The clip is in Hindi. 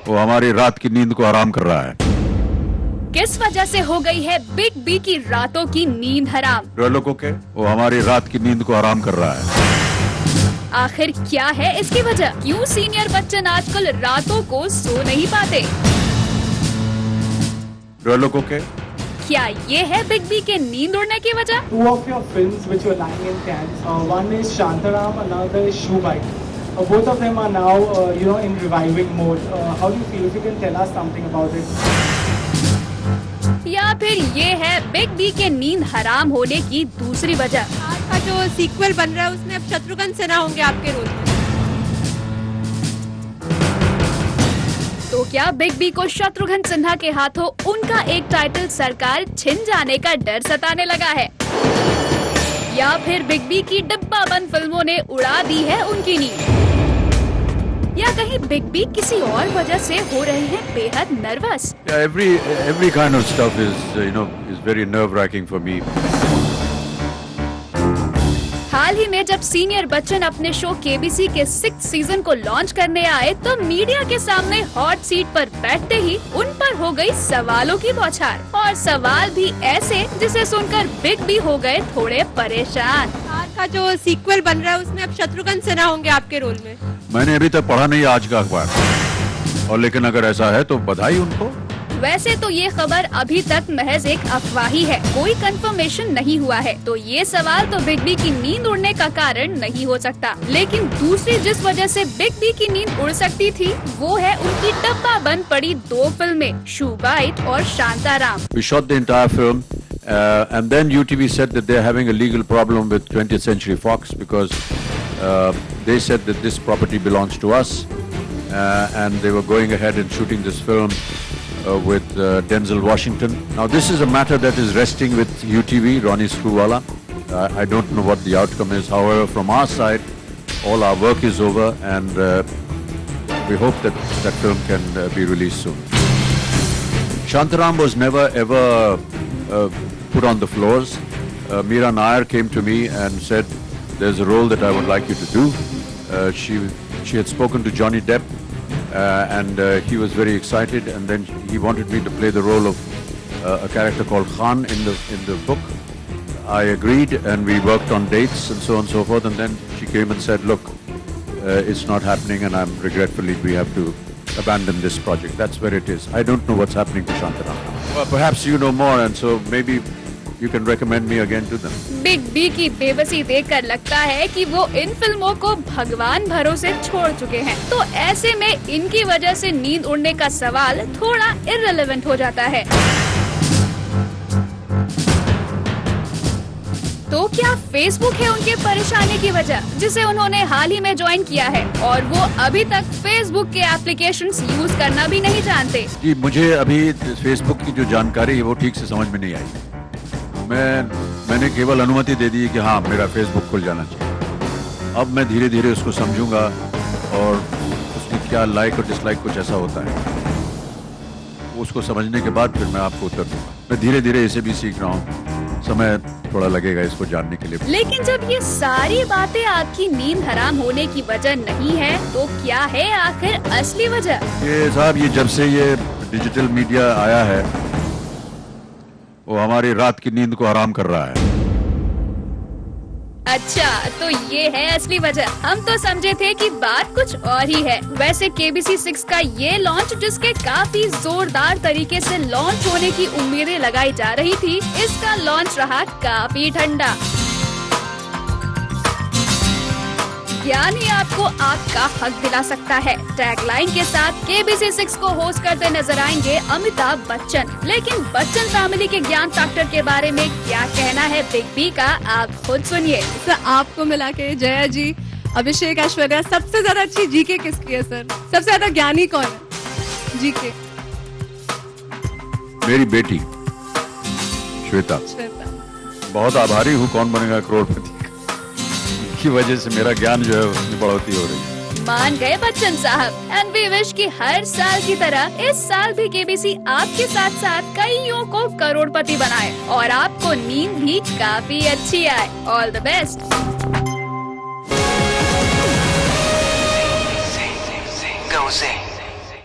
वो हमारी रात की नींद को हराम कर रहा है। किस वजह से हो गई है बिग बी की रातों की नींद हराम? लोगों के वो हमारी रात की नींद को हराम कर रहा है। आखिर क्या है इसकी वजह? क्यों सीनियर बच्चन आजकल रातों को सो नहीं पाते? लोगों के क्या ये है बिग बी के नींद उड़ने की वजह? Two of your films which were lying in cans. One is Shantaram, another is Shoe Bite. Both of them are now, in reviving mode. How do you feel? If you can tell us something about it. या फिर ये है बिग बी के नींद हराम होने की दूसरी वजह? आज का जो सीक्वल बन रहा है उसमें अब शत्रुघ्न सिन्हा होंगे आपके रोल में। तो क्या बिग बी को शत्रुघ्न सिन्हा के हाथों उनका एक टाइटल सरकार छिन जाने का डर सताने लगा है? या फिर बिग बी की डिब्बा बंद फिल्मों ने उड़ा दी है उनकी नींद? या कहीं बिग बी किसी और वजह से हो रहे हैं बेहद nervous? every kind of stuff is very nerve-wracking for me. हाल ही में जब सीनियर बच्चन अपने शो केबीसी के 6th सीजन को लॉन्च करने आए तो मीडिया के सामने हॉट सीट पर बैठते ही उन पर हो गई सवालों की बौछार, और सवाल भी ऐसे जिसे सुनकर बिग बी हो गए थोड़े परेशान। आज का जो सीक्वल बन रहा है उसमें अब शत्रुघ्न सिन्हा होंगे आपके रोल में। मैंने अभी तक पढ़ा नहीं आज का अखबार, और लेकिन अगर ऐसा है तो बधाई उनको। वैसे तो ये खबर अभी तक महज एक अफवाही है, कोई कंफर्मेशन नहीं हुआ है, तो ये सवाल तो बिग बी की नींद उड़ने का कारण नहीं हो सकता। लेकिन दूसरी जिस वजह से बिग बी की नींद उड़ सकती थी वो है उनकी डब्बा बंद पड़ी 2 फिल्में, शू बाइट और Shantaram. We shot the entire film, and then UTV said that they're having a legal problem with 20th Century Fox because they said that this property belongs to us, and they were going ahead and shooting this film with Denzel Washington. Now this is a matter that is resting with UTV, Ronnie Screwvala. I don't know what the outcome is. However, from our side, all our work is over, and we hope that that film can be released soon. Shantaram was never ever put on the floors. Meera Nair came to me and said, "There's a role that I would like you to do." She had spoken to Johnny Depp. And he was very excited, and then he wanted me to play the role of a character called Khan in the book. I agreed, and we worked on dates and so on and so forth, and then she came and said, "Look, it's not happening, and regretfully we have to abandon this project." That's where it is. I don't know what's happening to Shantaram. Well, perhaps you know more, and so maybe you can recommend me again to them. Big B की बेबसी देखकर लगता है कि वो इन फिल्मों को भगवान भरोसे छोड़ चुके हैं, तो ऐसे में इनकी वजह से नींद उड़ने का सवाल थोड़ा इररिलेवेंट हो जाता है। तो क्या फेसबुक है उनके परेशानी की वजह, जिसे उन्होंने हाल ही में ज्वाइन किया है, और वो अभी तक फेसबुक के एप्लीकेशंस यूज करना भी नहीं जानते? जी, मुझे अभी फेसबुक की जो जानकारी है वो ठीक से समझ में नहीं आई। मैंने केवल अनुमति दे दी कि हाँ, मेरा फेसबुक खुल जाना चाहिए। अब मैं धीरे धीरे उसको समझूंगा, और उसमें क्या लाइक और डिसलाइक कुछ ऐसा होता है, उसको समझने के बाद फिर मैं आपको उत्तर दूंगा। मैं धीरे धीरे इसे भी सीख रहा हूँ, समय थोड़ा लगेगा इसको जानने के लिए। लेकिन जब ये सारी बातें आपकी नींद हराम होने की वजह नहीं है, तो क्या है आखिर असली वजह? ये साहब, ये जब से ये डिजिटल मीडिया आया है वो हमारी रात की नींद को हराम कर रहा है। अच्छा, तो ये है असली वजह। हम तो समझे थे कि बात कुछ और ही है। वैसे केबीसी 6 का ये लॉन्च, जिसके काफी जोरदार तरीके से लॉन्च होने की उम्मीदें लगाई जा रही थी, इसका लॉन्च रहा काफी ठंडा। ज्ञान ही आपको आपका हक दिला सकता है टैगलाइन के साथ केबीसी 6 को होस्ट करते नजर आएंगे अमिताभ बच्चन। लेकिन बच्चन फैमिली के ज्ञान फैक्टर के बारे में क्या कहना है बिग बी का, आप खुद सुनिए। सर, आपको मिला के जया जी, अभिषेक, ऐश्वर्या, सबसे ज्यादा अच्छी जीके किसकी है सर? सबसे ज्यादा ज्ञानी कौन है जीके? मेरी बेटी श्वेता। बहुत आभारी हूँ कौन बनेगा करोड़पति की वजह से मेरा ज्ञान जो है उसमें बढ़ोतरी हो रही है। मान गए बच्चन साहब। एंड वी विश कि हर साल की तरह इस साल भी केबीसी आपके साथ साथ कईयों को करोड़पति बनाए और आपको नींद भी काफी अच्छी आए। All the best. Go Zing.